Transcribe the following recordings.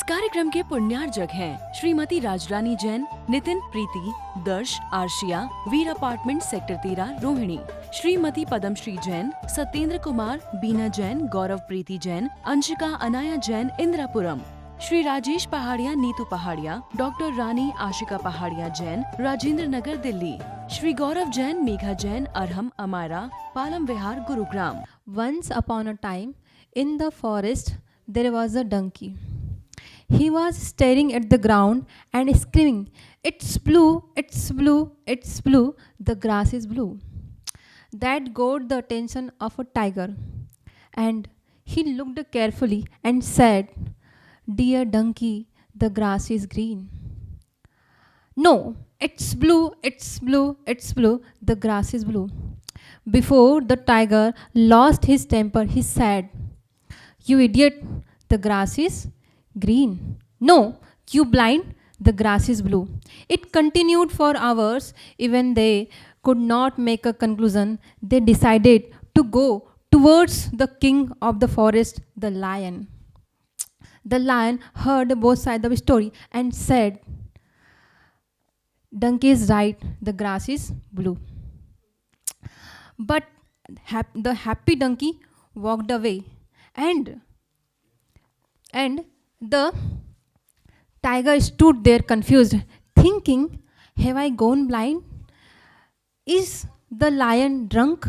कार्यक्रम के पुण्यार्जक हैं श्रीमती राजरानी जैन, नितिन प्रीति, दर्श आर्शिया, वीर अपार्टमेंट सेक्टर 13 रोहिणी, श्रीमती पद्मश्री जैन, सत्येंद्र कुमार, बीना जैन, गौरव प्रीति जैन, अंशिका अनाया जैन, इंदिरापुरम, श्री राजेश पहाड़िया, नीतू पहाड़िया, डॉक्टर रानी आशिका पहाड़िया जैन, राजेंद्र नगर दिल्ली, श्री गौरव जैन, मेघा जैन, अरहम अमारा, पालम विहार, Gurugram. Once upon a time, in the forest, there was a donkey. He was staring at the ground and screaming, "It's blue, it's blue, it's blue, the grass is blue." That got the attention of a tiger, and he looked carefully and said, "Dear donkey, the grass is green." "No, it's blue, it's blue, it's blue, the grass is blue." Before the tiger lost his temper, he said, "You idiot, the grass is green." "No, you blind, the grass is blue." It continued for hours. Even they could not make a conclusion. They decided to go towards the king of the forest, the lion. The lion heard both sides of the story and said, "Donkey is right, the grass is blue." But the happy donkey walked away, and the tiger stood there confused, thinking, "Have I gone blind? Is the lion drunk?"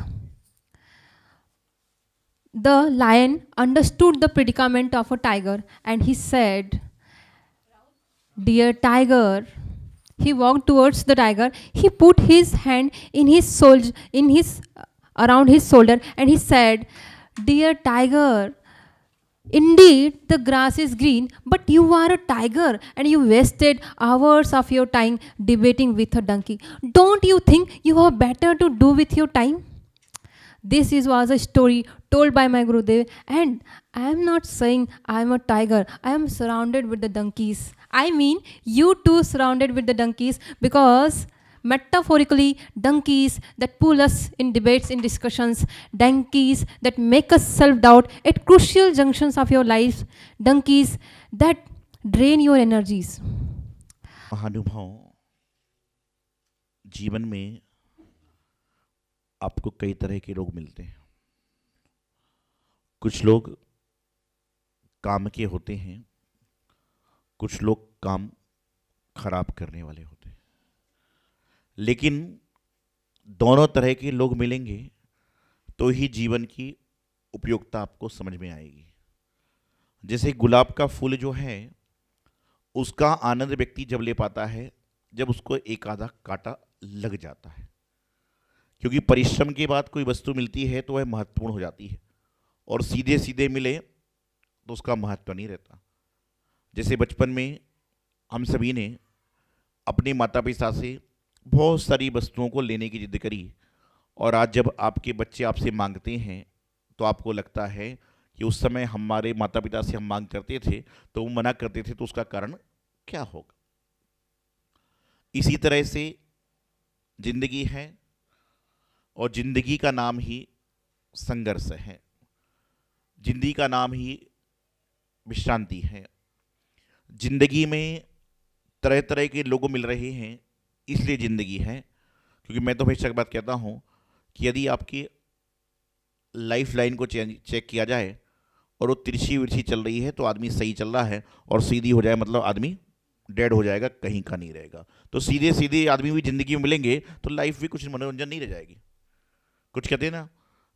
The lion understood the predicament of a tiger, and he said, "Dear tiger." He walked towards the tiger. He put his hand around his shoulder, and he said, "Dear tiger, indeed the grass is green, but you are a tiger and you wasted hours of your time debating with a donkey. Don't you think you have better to do with your time?" Was a story told by my Gurudev, and I am not saying I am a tiger. I am surrounded with the donkeys. I mean, you too surrounded with the donkeys, because metaphorically, donkeys that pull us in debates, in discussions, donkeys that make us self-doubt at crucial junctions of your life, donkeys that drain your energies. महानुभाव, जीवन में आपको कई तरह के लोग मिलते हैं। कुछ लोग काम के होते हैं, कुछ लोग काम खराब करने वाले होते हैं, लेकिन दोनों तरह के लोग मिलेंगे तो ही जीवन की उपयोगिता आपको समझ में आएगी। जैसे गुलाब का फूल जो है, उसका आनंद व्यक्ति जब ले पाता है जब उसको एक आधा कांटा लग जाता है, क्योंकि परिश्रम के बाद कोई वस्तु मिलती है तो वह महत्वपूर्ण हो जाती है, और सीधे सीधे मिले तो उसका महत्व नहीं रहता। जैसे बचपन में हम सभी ने अपने माता पिता से बहुत सारी वस्तुओं को लेने की जिद करी, और आज जब आपके बच्चे आपसे मांगते हैं तो आपको लगता है कि उस समय हमारे माता पिता से हम मांग करते थे तो वो मना करते थे, तो उसका कारण क्या होगा। इसी तरह से जिंदगी है, और जिंदगी का नाम ही संघर्ष है, जिंदगी का नाम ही विश्रांति है। जिंदगी में तरह तरह के लोग मिल रहे हैं, इसलिए जिंदगी है। क्योंकि मैं तो हमेशा एक बात कहता हूँ कि यदि आपकी लाइफ लाइन को चेक किया जाए और वो तिरछी विरछी चल रही है तो आदमी सही चल रहा है, और सीधी हो जाए मतलब आदमी डेड हो जाएगा, कहीं का नहीं रहेगा। तो सीधे सीधे आदमी भी ज़िंदगी में मिलेंगे तो लाइफ भी कुछ मनोरंजन नहीं रह जाएगी। कुछ कहते हैं ना,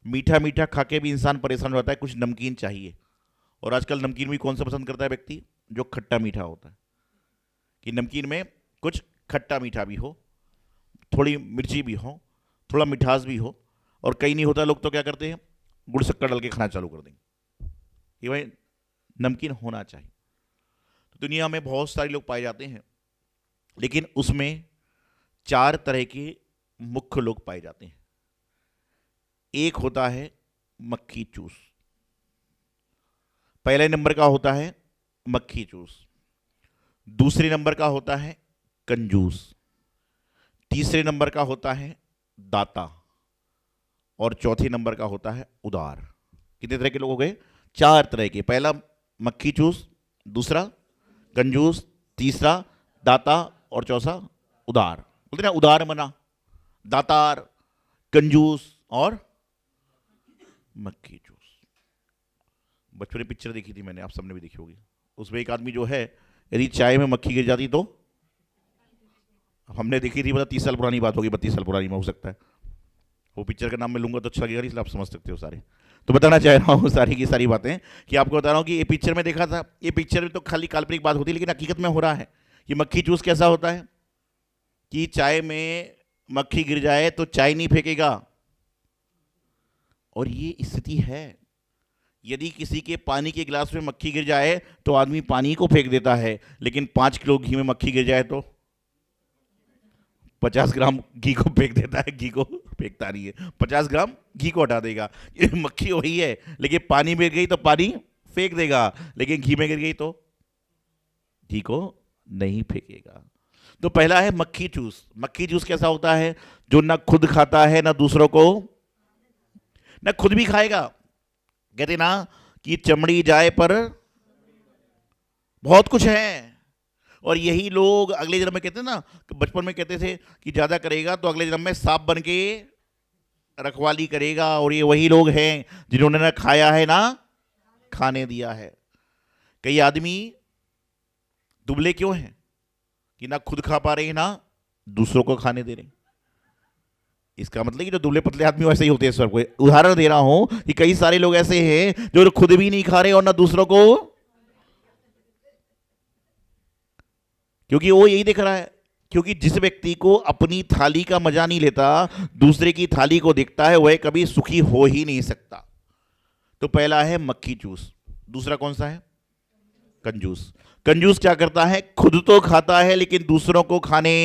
मीठा मीठा खा के भी इंसान परेशान हो जाता है, कुछ नमकीन चाहिए। और आजकल नमकीन भी कौन सा पसंद करता है व्यक्ति? जो खट्टा मीठा होता है, कि नमकीन में कुछ खट्टा मीठा भी हो, थोड़ी मिर्ची भी हो, थोड़ा मिठास भी हो, और कहीं नहीं होता लोग तो क्या करते हैं, गुड़ शक्कर डाल के खाना चालू कर देंगे। ये भाई नमकीन होना चाहिए। तो दुनिया में बहुत सारे लोग पाए जाते हैं, लेकिन उसमें 4 तरह के मुख्य लोग पाए जाते हैं। एक होता है मक्खी चूस, पहले नंबर का होता है मक्खी चूस, दूसरे नंबर का होता है कंजूस, तीसरे नंबर का होता है दाता, और चौथे नंबर का होता है उदार। कितने तरह के लोग हो गए? 4 तरह के। पहला मक्खी चूस, दूसरा कंजूस, तीसरा दाता, और चौथा उदार। बोलते ना उदार मना, दातार, कंजूस और मक्खी चूस। बचपन में पिक्चर देखी थी मैंने, आप सबने भी देखी होगी। उसमें एक आदमी जो है, यदि चाय में मक्खी गिर जाती तो, हमने देखी थी, मतलब 30 साल पुरानी बात होगी, 32 साल पुरानी में हो सकता है। वो पिक्चर का नाम मैं लूंगा तो अच्छा लगेगा, इसलिए आप समझ सकते हो सारे। तो बताना चाह रहा हूँ सारी की सारी बातें, कि आपको बता रहा हूँ कि ये पिक्चर में देखा था, ये पिक्चर में तो खाली काल्पनिक बात होती है, लेकिन हकीकत में हो रहा है। कि मक्खी चूस कैसा होता है कि चाय में मक्खी गिर जाए तो चाय नहीं फेंकेगा, और ये स्थिति है। यदि किसी के पानी के गिलास में मक्खी गिर जाए तो आदमी पानी को फेंक देता है, लेकिन 5 किलो घी में मक्खी गिर जाए तो 50 ग्राम घी को फेंक देता है। घी को फेंकता नहीं है, 50 ग्राम घी को हटा देगा। ये मक्खी वही है, लेकिन पानी में गिर गई तो पानी फेंक देगा, लेकिन घी में गिर गई तो घी को नहीं फेंकेगा। तो पहला है मक्खी चूस। मक्खी चूस कैसा होता है? जो ना खुद खाता है, ना दूसरों को, ना खुद भी खाएगा। कहते ना कि चमड़ी जाए पर बहुत कुछ है। और यही लोग अगले जन्म में, कहते हैं ना, बचपन में कहते थे कि ज्यादा करेगा तो अगले जन्म में सांप बन के रखवाली करेगा। और ये वही लोग हैं जिन्होंने ना खाया है ना खाने दिया है। कई आदमी दुबले क्यों हैं? कि ना खुद खा पा रहे हैं, ना दूसरों को खाने दे रहे हैं। इसका मतलब कि जो दुबले पतले आदमी वैसे ही होते हैं। सर को उदाहरण दे रहा हूं कि कई सारे लोग ऐसे हैं जो खुद भी नहीं खा रहे और ना दूसरों को, क्योंकि वो यही देख रहा है। क्योंकि जिस व्यक्ति को अपनी थाली का मजा नहीं लेता, दूसरे की थाली को देखता है, वह कभी सुखी हो ही नहीं सकता। तो पहला है मक्खी चूस। दूसरा कौन सा है? कंजूस। कंजूस क्या करता है? खुद तो खाता है लेकिन दूसरों को खाने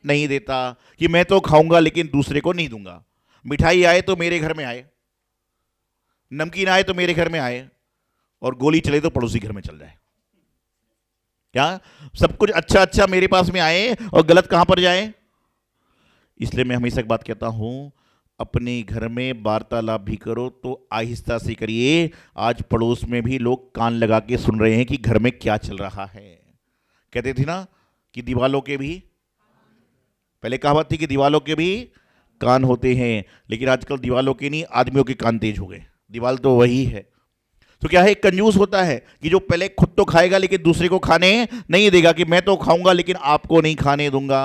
नहीं देता। कि मैं तो खाऊंगा लेकिन दूसरे को नहीं दूंगा। मिठाई आए तो मेरे घर में आए, नमकीन आए तो मेरे घर में आए, और गोली चले तो पड़ोसी घर में चल जाए। क्या सब कुछ अच्छा अच्छा मेरे पास में आए और गलत कहां पर जाए? इसलिए मैं हमेशा एक बात कहता हूं, अपने घर में वार्तालाप भी करो तो आहिस्ता से करिए। आज पड़ोस में भी लोग कान लगा के सुन रहे हैं कि घर में क्या चल रहा है। कहते थे ना कि दीवालों के भी, पहले कहावत थी कि दीवालों के भी कान होते हैं, लेकिन आजकल दीवालों के नहीं, आदमियों के कान तेज हो गए। दीवाल तो वही है। तो क्या है? एक कंजूस होता है कि जो पहले खुद तो खाएगा लेकिन दूसरे को खाने नहीं देगा। कि मैं तो खाऊंगा लेकिन आपको नहीं खाने दूंगा।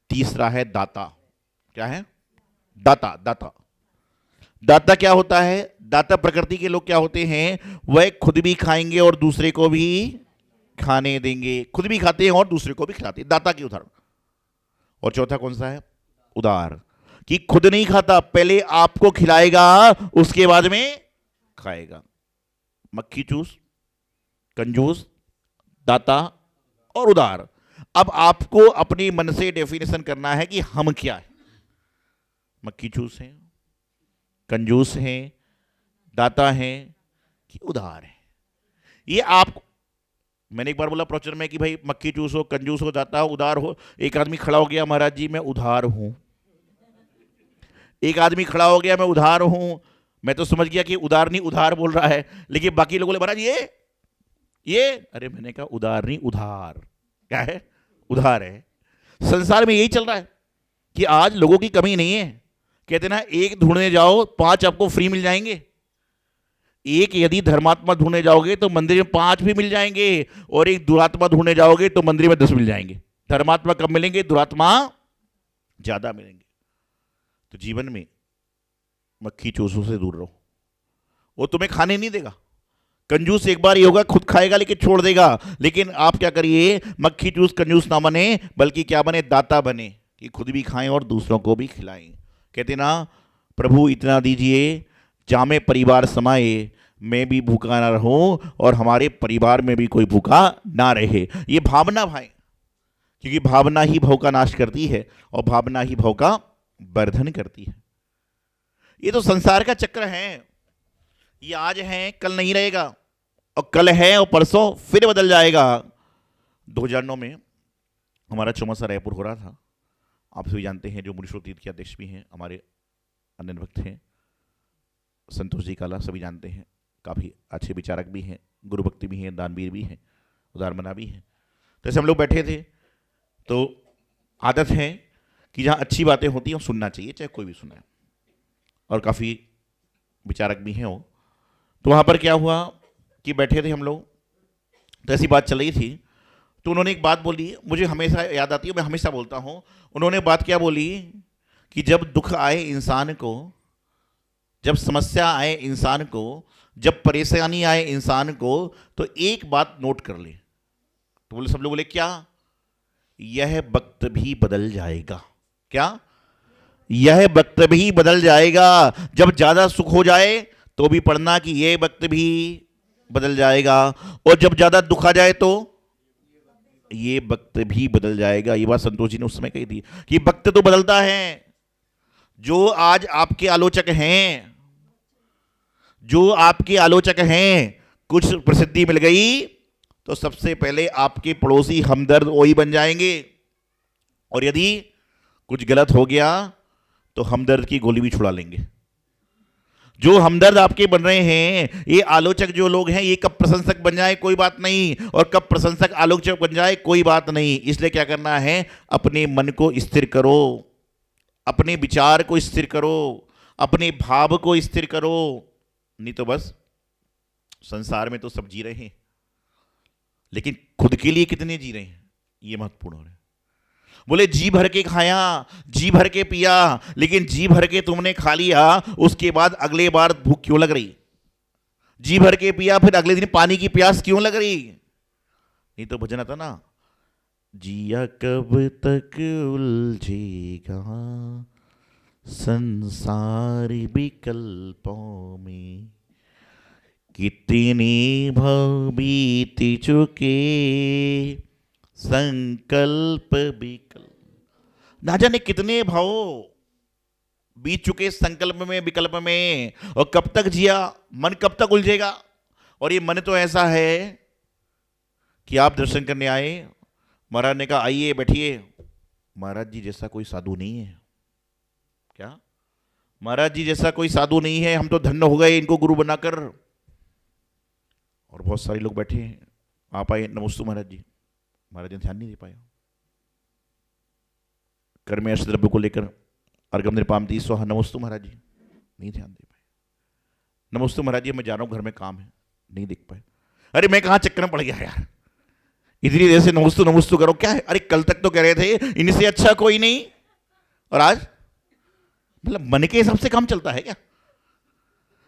तीसरा है दाता। क्या है? दाता। दाता दाता क्या होता है? दाता प्रकृति के लोग क्या होते हैं? वह खुद भी खाएंगे और दूसरे को भी खाने देंगे। खुद भी खाते हैं और दूसरे को भी खिलाते हैं। दाता की उदाहरण। और चौथा कौन सा है? उदार। कि खुद नहीं खाता, पहले आपको खिलाएगा, उसके बाद में खाएगा। मक्खी चूस, कंजूस, दाता और उदार। अब आपको अपने मन से डेफिनेशन करना है कि हम क्या है। मक्खी चूस हैं, कंजूस हैं, दाता हैं कि उदार है। ये आप, मैंने एक बार बोला प्रवचन में कि भाई मक्खी चूस हो, कंजूस हो, दाता हो, उदार हो। एक आदमी खड़ा हो गया, महाराज जी मैं उधार हूं। एक आदमी खड़ा हो गया, मैं उधार हूं। मैं तो समझ गया कि उदार नहीं उधार बोल रहा है, लेकिन बाकी लोगों ने महाराज ये अरे मैंने कहा उदार नहीं उधार। क्या है? उधार है। संसार में यही चल रहा है कि आज लोगों की कमी नहीं है। कहते ना एक ढूंढने जाओ 5 आपको फ्री मिल जाएंगे। एक यदि धर्मात्मा ढूंढने जाओगे तो मंदिर में 5 भी मिल जाएंगे, और एक दुरात्मा ढूंढने जाओगे तो मंदिर में 10 मिल जाएंगे। धर्मात्मा कम मिलेंगे, दुरात्मा ज्यादा मिलेंगे। तो जीवन में मक्खी चूसों से दूर रहो, वो तुम्हें खाने नहीं देगा। कंजूस एक बार ये होगा, खुद खाएगा लेकिन छोड़ देगा। लेकिन आप क्या करिए? मक्खी चूस कंजूस ना बने, बल्कि क्या बने? दाता बने, कि खुद भी खाएं और दूसरों को भी खिलाएं। कहते ना, प्रभु इतना दीजिए जामे परिवार समाए, मैं भी भूखा ना रहूं और हमारे परिवार में भी कोई भूखा ना रहे। ये भावना भाई, क्योंकि भावना ही भव का नाश करती है और भावना ही भव का वर्धन करती है। ये तो संसार का चक्र है। ये आज है कल नहीं रहेगा, और कल है और परसों फिर बदल जाएगा। 2009 में हमारा चौमासा रायपुर हो रहा था। आप सभी जानते हैं, जो मुनीश्वर तीर्थ के अध्यक्ष भी हैं, हमारे अन्य भक्त हैं, संतोष जी काला, सभी जानते हैं। काफ़ी अच्छे विचारक भी हैं, गुरु भक्ति भी हैं, दानवीर भी हैं, उदाहरण बना भी है। तो ऐसे हम लोग बैठे थे, तो आदत है कि जहाँ अच्छी बातें होती हैं वो सुनना चाहिए, चाहे कोई भी सुनाए, और काफ़ी विचारक भी हैं वो। तो वहाँ पर क्या हुआ कि बैठे थे हम लोग, तो ऐसी बात चल रही थी, तो उन्होंने एक बात बोली, मुझे हमेशा याद आती है, मैं हमेशा बोलता हूँ। उन्होंने बात क्या बोली कि जब दुख आए इंसान को, जब समस्या आए इंसान को, जब परेशानी आए इंसान को, तो एक बात नोट कर ले। तो बोले, सब लोग बोले क्या? यह वक्त भी बदल जाएगा। क्या? यह वक्त भी बदल जाएगा। जब ज्यादा सुख हो जाए तो भी पढ़ना कि यह वक्त भी बदल जाएगा, और जब ज्यादा दुख आ जाए तो ये वक्त भी बदल जाएगा। ये बात संतोष जी ने उस समय कही थी कि वक्त तो बदलता है। जो आज आपके आलोचक हैं, जो आपके आलोचक हैं, कुछ प्रसिद्धि मिल गई तो सबसे पहले आपके पड़ोसी हमदर्द वही बन जाएंगे, और यदि कुछ गलत हो गया तो हमदर्द की गोली भी छुड़ा लेंगे। जो हमदर्द आपके बन रहे हैं, ये आलोचक जो लोग हैं, ये कब प्रशंसक बन जाए कोई बात नहीं, और कब प्रशंसक आलोचक बन जाए कोई बात नहीं। इसलिए क्या करना है, अपने मन को स्थिर करो, अपने विचार को स्थिर करो, अपने भाव को स्थिर करो। नहीं तो बस संसार में तो सब जी रहे हैं, लेकिन खुद के लिए कितने जी रहे हैं, ये महत्वपूर्ण हो रहा है। बोले जी भर के खाया, जी भर के पिया, लेकिन जी भर के तुमने खा लिया, उसके बाद अगले बार भूख क्यों लग रही? जी भर के पिया, फिर अगले दिन पानी की प्यास क्यों लग रही? नहीं तो भजन आता ना, जिया कब तक उलझेगा संसार विकल्पों में, कितने भव बीत चुके संकल्प विकल्प। ना जाने कितने भाव बीत चुके संकल्प में, विकल्प में, और कब तक जिया, मन कब तक उलझेगा। और ये मन तो ऐसा है कि आप दर्शन करने आए, महाराज ने कहा आइए बैठिए, महाराज जी जैसा कोई साधु नहीं है। क्या? महाराज जी जैसा कोई साधु नहीं है, हम तो धन्य हो गए इनको गुरु बनाकर। और बहुत सारे लोग बैठे हैं, आप आए, नमस्ते महाराज जी। महाराज ने ध्यान नहीं दे पाया। कर में अष्टद्रव्य को लेकर अर्घम निर्पामती स्वाहा, नमस्ते महाराज जी, नहीं ध्यान दे पाए। नमस्ते महाराज जी, मैं जा रहा हूं, घर में काम है, नहीं देख पाए। अरे मैं कहां चक्कर में पड़ गया यार, इतनी देर से नमस्ते नमस्ते करो, क्या है? अरे कल तक तो कह रहे थे इनसे अच्छा कोई नहीं, और आज मतलब मन के हिसाब से काम चलता है क्या?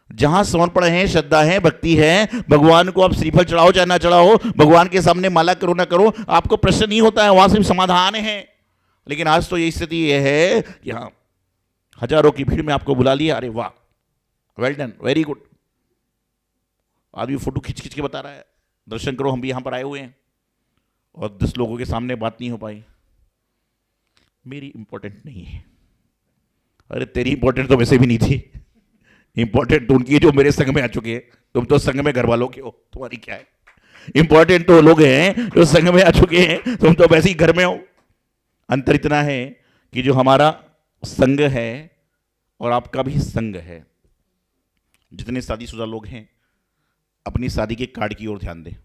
जहां समर्पण है, श्रद्धा है, भक्ति है, भगवान को आप श्रीफल चढ़ाओ चाहे ना चढ़ाओ, भगवान के सामने माला करो ना करो, आपको प्रश्न नहीं होता है, वहां से भी समाधान है। लेकिन आज तो ये स्थिति ये है कि हाँ, हजारों की भीड़ में आपको बुला लिया, अरे वाह, वेल डन, वेरी गुड। आदमी फोटो खींच खींच के बता रहा है, दर्शन करो, हम भी यहां पर आए हुए हैं, और 10 लोगों के सामने बात नहीं हो पाई। मेरी इंपॉर्टेंट नहीं है। अरे तेरी इंपॉर्टेंट तो वैसे भी नहीं थी, इंपॉर्टेंट तो उनकी जो मेरे संग में आ चुके हैं। तुम तो संग में घर वालों के हो, तुम्हारी क्या है? इंपॉर्टेंट तो लोग हैं जो संग में आ चुके हैं, तुम तो वैसे ही घर में हो। अंतर इतना है कि जो हमारा संग है और आपका भी संग है। जितने शादीशुदा लोग हैं अपनी शादी के कार्ड की ओर ध्यान दें।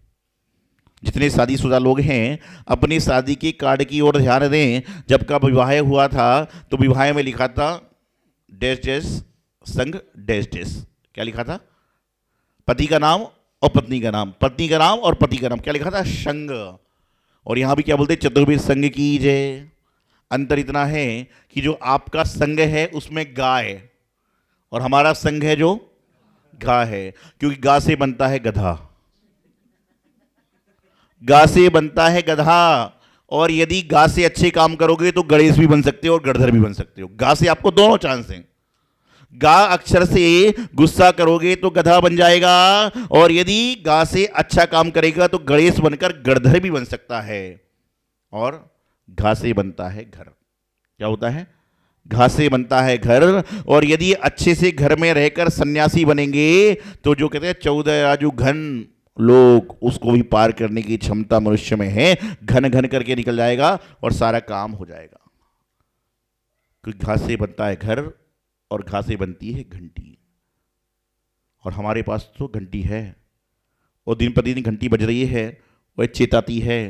जितने शादीशुदा लोग हैं अपनी शादी के कार्ड की ओर ध्यान दें। जब का विवाह हुआ था तो विवाह में लिखा था डैश डैश संग डैश डैश। क्या लिखा था? पति का नाम और पत्नी का नाम, पत्नी का नाम और पति का नाम, क्या लिखा था? संग। और यहां भी क्या बोलते? चतुर्वेद संग की जय। अंतर इतना है कि जो आपका संग है उसमें गाय और हमारा संग है जो गा है, क्योंकि गा से बनता है गधा, गा से बनता है गधा। और यदि गा से अच्छे काम करोगे तो गणेश भी बन सकते हो और गणधर भी बन सकते हो। गा से आपको दोनों चांस हैं। गा अक्षर से गुस्सा करोगे तो गधा बन जाएगा, और यदि गा से अच्छा काम करेगा तो गणेश बनकर गणधर भी बन सकता है। और घा से बनता है घर। क्या होता है? घा से बनता है घर। और यदि अच्छे से घर में रहकर सन्यासी बनेंगे तो जो कहते हैं 14 राजू घन लोग, उसको भी पार करने की क्षमता मनुष्य में है। घन घन करके निकल जाएगा और सारा काम हो जाएगा। क्योंकि घा से बनता है घर और घा से बनती है घंटी। और हमारे पास तो घंटी है और दिन प्रतिदिन घंटी बज रही है वह चेताती है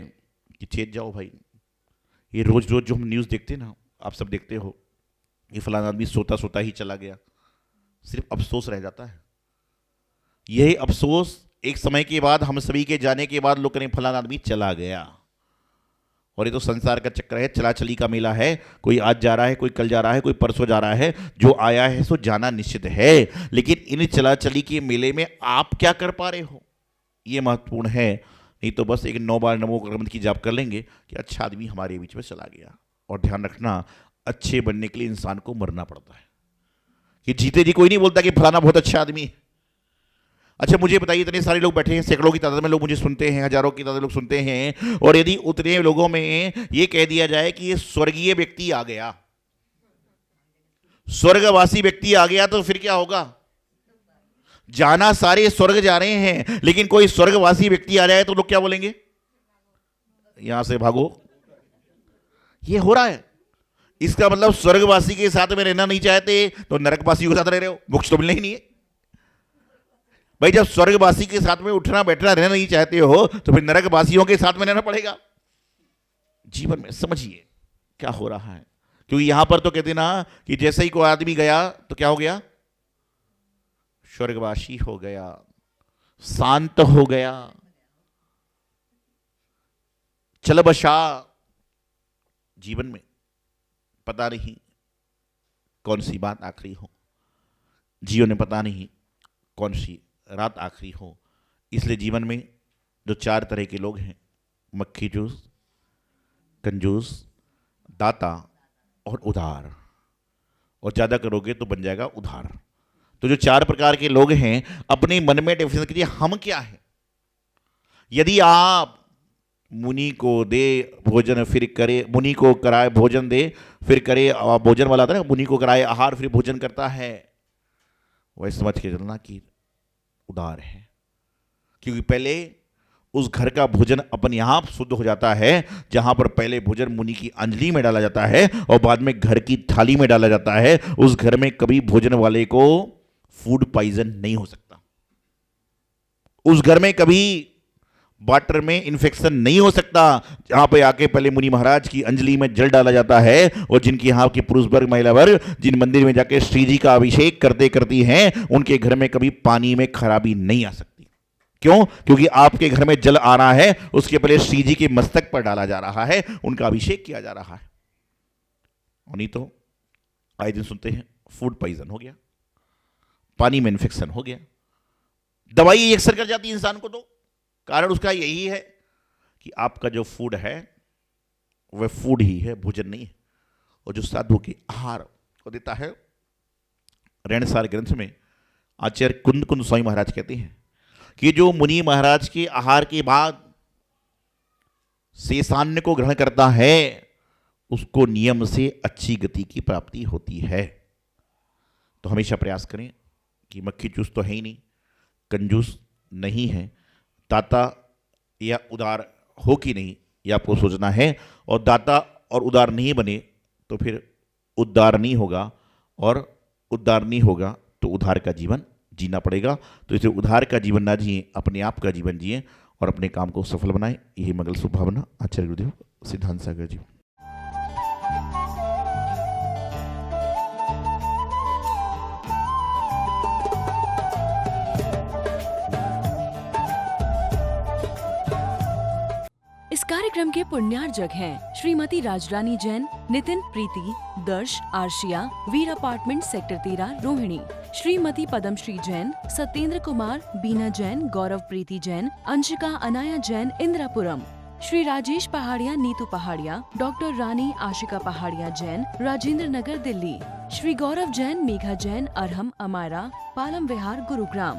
कि चेत जाओ भाई। ये रोज रोज जो हम न्यूज़ देखते हैं ना, आप सब देखते हो, ये फलाना आदमी सोता सोता ही चला गया, सिर्फ अफसोस रह जाता है। यही अफसोस एक समय के बाद, हम सभी के जाने के बाद लोग करें फलाना आदमी चला गया। और ये तो संसार का चक्कर है, चला चली का मेला है। कोई आज जा रहा है, कोई कल जा रहा है, कोई परसों जा रहा है। जो आया है सो जाना निश्चित है, लेकिन इन चला चली के मेले में आप क्या कर पा रहे हो, ये महत्वपूर्ण है। नहीं तो बस एक 9 बार नमो ग्रंथ की जाप कर लेंगे कि अच्छा आदमी हमारे बीच में चला गया। और ध्यान रखना, अच्छे बनने के लिए इंसान को मरना पड़ता है। कि जीते जी कोई नहीं बोलता कि फलाना बहुत अच्छा आदमी है। अच्छा मुझे बताइए, इतने सारे लोग बैठे हैं, सैकड़ों की तादाद में लोग मुझे सुनते हैं, हजारों की तादाद में लोग सुनते हैं, और यदि उतने लोगों में ये कह दिया जाए कि ये स्वर्गीय व्यक्ति आ गया, स्वर्गवासी व्यक्ति आ गया, तो फिर क्या होगा? जाना सारे स्वर्ग जा रहे हैं, लेकिन कोई स्वर्गवासी व्यक्ति आ जाए तो लोग क्या बोलेंगे? यहां से भागो। ये हो रहा है। इसका मतलब स्वर्गवासी के साथ में रहना नहीं चाहते तो नरकवासियों के साथ रह रहे हो, मोक्ष तो मिलना ही नहीं है भाई। जब स्वर्गवासी के साथ में उठना बैठना रहना नहीं चाहते हो तो फिर नरकवासियों के साथ में रहना पड़ेगा। जीवन में समझिए क्या हो रहा है, क्योंकि यहां पर तो कहते ना कि जैसे ही कोई आदमी गया तो क्या हो गया? स्वर्गवासी हो गया, शांत हो गया, चल बसा। जीवन में पता नहीं कौन सी बात आखिरी हो, जीवन में पता नहीं कौन सी रात आखिरी हो। इसलिए जीवन में जो 4 तरह के लोग हैं, मक्खी जूस, कंजूस, दाता और उधार, और ज़्यादा करोगे तो बन जाएगा उधार। तो जो 4 प्रकार के लोग हैं, अपने मन में डेफिनेशन कीजिए हम क्या है। यदि आप मुनि को दे भोजन फिर करे, मुनि को कराए भोजन दे फिर करे भोजन वाला था ना, मुनि को कराए आहार फिर भोजन करता है, वह समझ के चलना कि उदार है। क्योंकि पहले उस घर का भोजन अपने आप शुद्ध हो जाता है, जहां पर पहले भोजन मुनि की अंजलि में डाला जाता है और बाद में घर की थाली में डाला जाता है। उस घर में कभी भोजन वाले को फूड पॉइजन नहीं हो सकता। उस घर में कभी वाटर में इन्फेक्शन नहीं हो सकता। जहां पे आके पहले मुनि महाराज की अंजलि में जल डाला जाता है, और जिनकी यहाँ की पुरुष वर्ग महिला वर्ग जिन मंदिर में जाके श्री जी का अभिषेक करते करती हैं, उनके घर में कभी पानी में खराबी नहीं आ सकती। क्यों? क्योंकि आपके घर में जल आ रहा है, उसके पहले श्री जी के मस्तक पर डाला जा रहा है, उनका अभिषेक किया जा रहा है। और नहीं तो आए दिन सुनते हैं फूड पॉइजन हो गया, पानी में इन्फेक्शन हो गया, दवाई अक्सर कर जाती है इंसान को। तो कारण उसका यही है कि आपका जो फूड है वह फूड ही है, भोजन नहीं है। और जो साधु के आहार को देता है, रेणसार ग्रंथ में आचार्य कुंद कुंद स्वामी महाराज कहते हैं कि जो मुनि महाराज के आहार के बाद शेषान्न को ग्रहण करता है, उसको नियम से अच्छी गति की प्राप्ति होती है। तो हमेशा प्रयास करें कि मक्खी चूस तो है ही नहीं, कंजूस नहीं है, दाता या उदार हो कि नहीं, यह आपको सोचना है। और दाता और उदार नहीं बने तो फिर उद्धार नहीं होगा, और उद्धार नहीं होगा तो उधार का जीवन जीना पड़ेगा। तो इसे उधार का जीवन ना जिए, अपने आप का जीवन जिए और अपने काम को सफल बनाएं। यही मंगल शुभ भावना आचार्य गुरुदेव सिद्धांत सागर जी। इस कार्यक्रम के पुण्यार्जक हैं श्रीमती राजरानी जैन, नितिन प्रीति, दर्श आर्शिया, वीर अपार्टमेंट सेक्टर 13 रोहिणी, श्रीमती पद्मश्री जैन, सत्येंद्र कुमार, बीना जैन, गौरव प्रीति जैन, अंशिका अनाया जैन, इंद्रापुरम, श्री राजेश पहाड़िया, नीतू पहाड़िया, डॉक्टर रानी आशिका पहाड़िया जैन, राजेंद्र नगर दिल्ली, श्री गौरव जैन, मेघा जैन, अरहम अमारा, पालम विहार, गुरुग्राम।